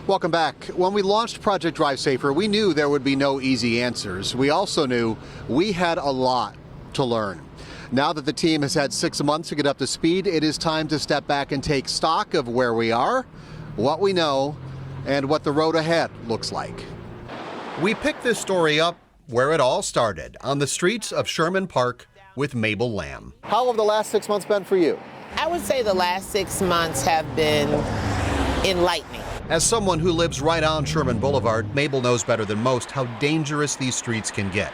Welcome back. When we launched Project Drive Safer, we knew there would be no easy answers. We also knew we had a lot to learn. Now that the team has had 6 months to get up to speed, it is time to step back and take stock of where we are, what we know, and what the road ahead looks like. We picked this story up where it all started, on the streets of Sherman Park with Mabel Lamb. How have the last 6 months been for you? I would say the last 6 months have been enlightening. As someone who lives right on Sherman Boulevard, Mabel knows better than most how dangerous these streets can get.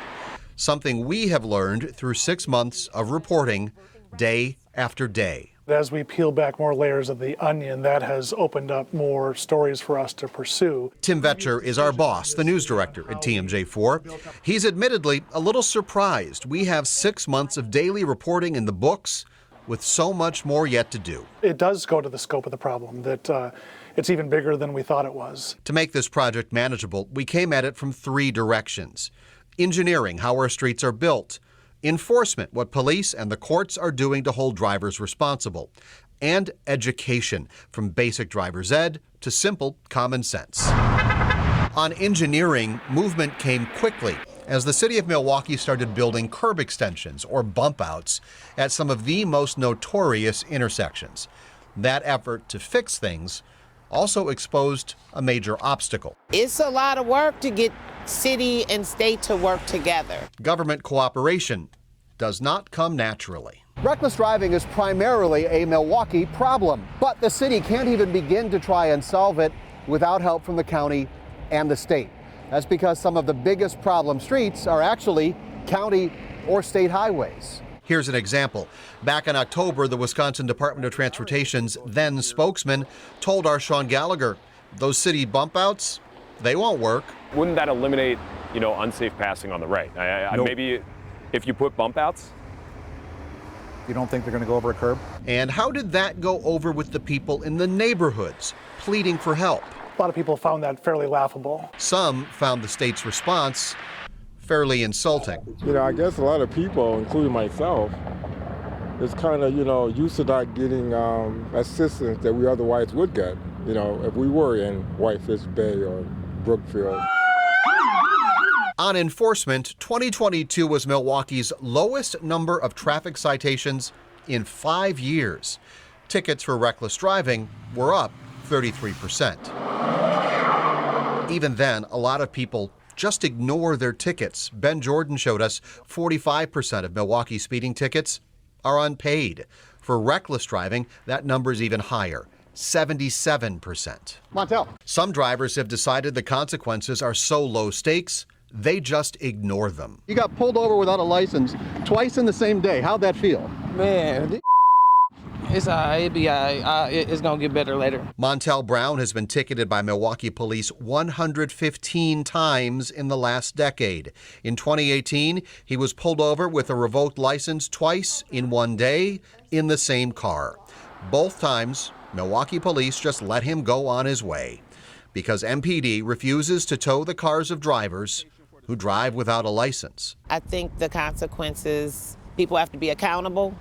Something we have learned through 6 months of reporting day after day. As we peel back more layers of the onion, that has opened up more stories for us to pursue. Tim Vetscher is our boss, the news director at TMJ4. He's admittedly a little surprised. We have 6 months of daily reporting in the books with so much more yet to do. It does go to the scope of the problem, that it's even bigger than we thought it was. To make this project manageable, we came at it from 3 directions. Engineering, how our streets are built. Enforcement, what police and the courts are doing to hold drivers responsible. And education, from basic driver's ed to simple common sense. On engineering, movement came quickly as the city of Milwaukee started building curb extensions or bump outs at some of the most notorious intersections. That effort to fix things also exposed a major obstacle. It's a lot of work to get city and state to work together. Government cooperation does not come naturally. Reckless driving is primarily a Milwaukee problem, but the city can't even begin to try and solve it without help from the county and the state. That's because some of the biggest problem streets are actually county or state highways. Here's an example. Back in October, the Wisconsin Department of Transportation's then spokesman told our Sean Gallagher, those city bump outs, they won't work. Wouldn't that eliminate, unsafe passing on the right? Nope. Maybe if you put bump outs? You don't think they're going to go over a curb? And how did that go over with the people in the neighborhoods pleading for help? A lot of people found that fairly laughable. Some found the state's response fairly insulting. I guess a lot of people, including myself, is kind of, used to not getting assistance that we otherwise would get, if we were in Whitefish Bay or Brookfield. On enforcement, 2022 was Milwaukee's lowest number of traffic citations in 5 years. Tickets for reckless driving were up 33%. Even then, a lot of people just ignore their tickets. Ben Jordan showed us 45% of Milwaukee speeding tickets are unpaid. For reckless driving, that number is even higher, 77%. Montel. Some drivers have decided the consequences are so low stakes, they just ignore them. You got pulled over without a license twice in the same day. How'd that feel? Man, it's all right. It'll be all right. It's going to get better later. Montel Brown has been ticketed by Milwaukee police 115 times in the last decade. In 2018, he was pulled over with a revoked license twice in one day in the same car. Both times, Milwaukee police just let him go on his way because MPD refuses to tow the cars of drivers who drive without a license. I think the consequences, people have to be accountable,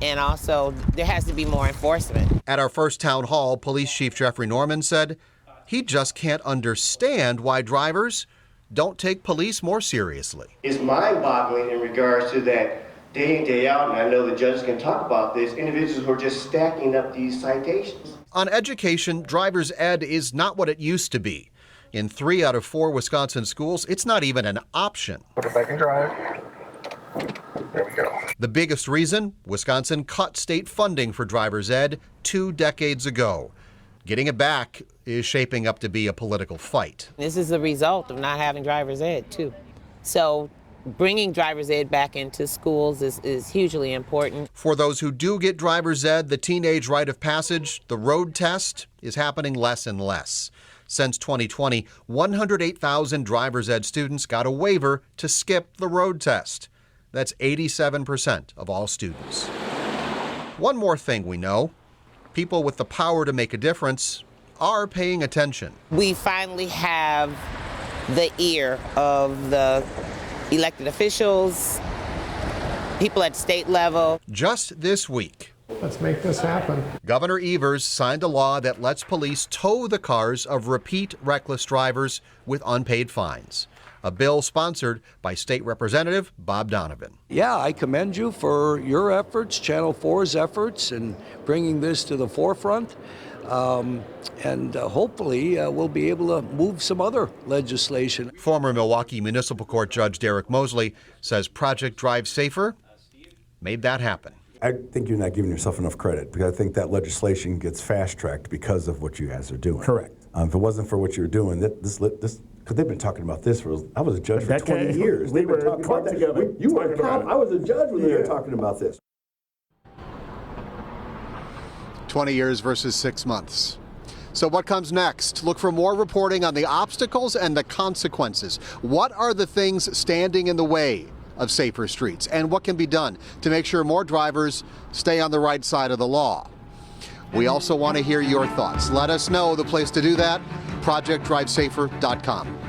and also there has to be more enforcement. At our first town hall, Police Chief Jeffrey Norman said he just can't understand why drivers don't take police more seriously. It's mind-boggling in regards to that day in, day out, and I know the judges can talk about this, individuals who are just stacking up these citations. On education, driver's ed is not what it used to be. In 3 out of 4 Wisconsin schools, it's not even an option. Put it back in drive. There we go. The biggest reason? Wisconsin cut state funding for driver's ed 2 decades ago. Getting it back is shaping up to be a political fight. This is the result of not having driver's ed, too. So bringing driver's ed back into schools is hugely important. For those who do get driver's ed, the teenage rite of passage, the road test, is happening less and less. Since 2020, 108,000 driver's ed students got a waiver to skip the road test. That's 87% of all students. One more thing we know, people with the power to make a difference are paying attention. We finally have the ear of the elected officials, people at state level. Just this week, Let's make this happen. Governor Evers signed a law that lets police tow the cars of repeat reckless drivers with unpaid fines. A bill sponsored by State Representative Bob Donovan. Yeah, I commend you for your efforts, Channel 4's efforts, in bringing this to the forefront. And hopefully we'll be able to move some other legislation. Former Milwaukee Municipal Court Judge Derek Mosley says Project Drive Safer made that happen. I think you're not giving yourself enough credit, because I think that legislation gets fast-tracked because of what you guys are doing. Correct. If it wasn't for what you're doing, because they've been talking about this for, I was a judge for 20 years. We were caught together. You were a cop. I was a judge when they were talking about this. 20 years versus 6 months. So what comes next? Look for more reporting on the obstacles and the consequences. What are the things standing in the way of safer streets, and what can be done to make sure more drivers stay on the right side of the law? We also want to hear your thoughts. Let us know. The place to do that, projectdrivesafer.com.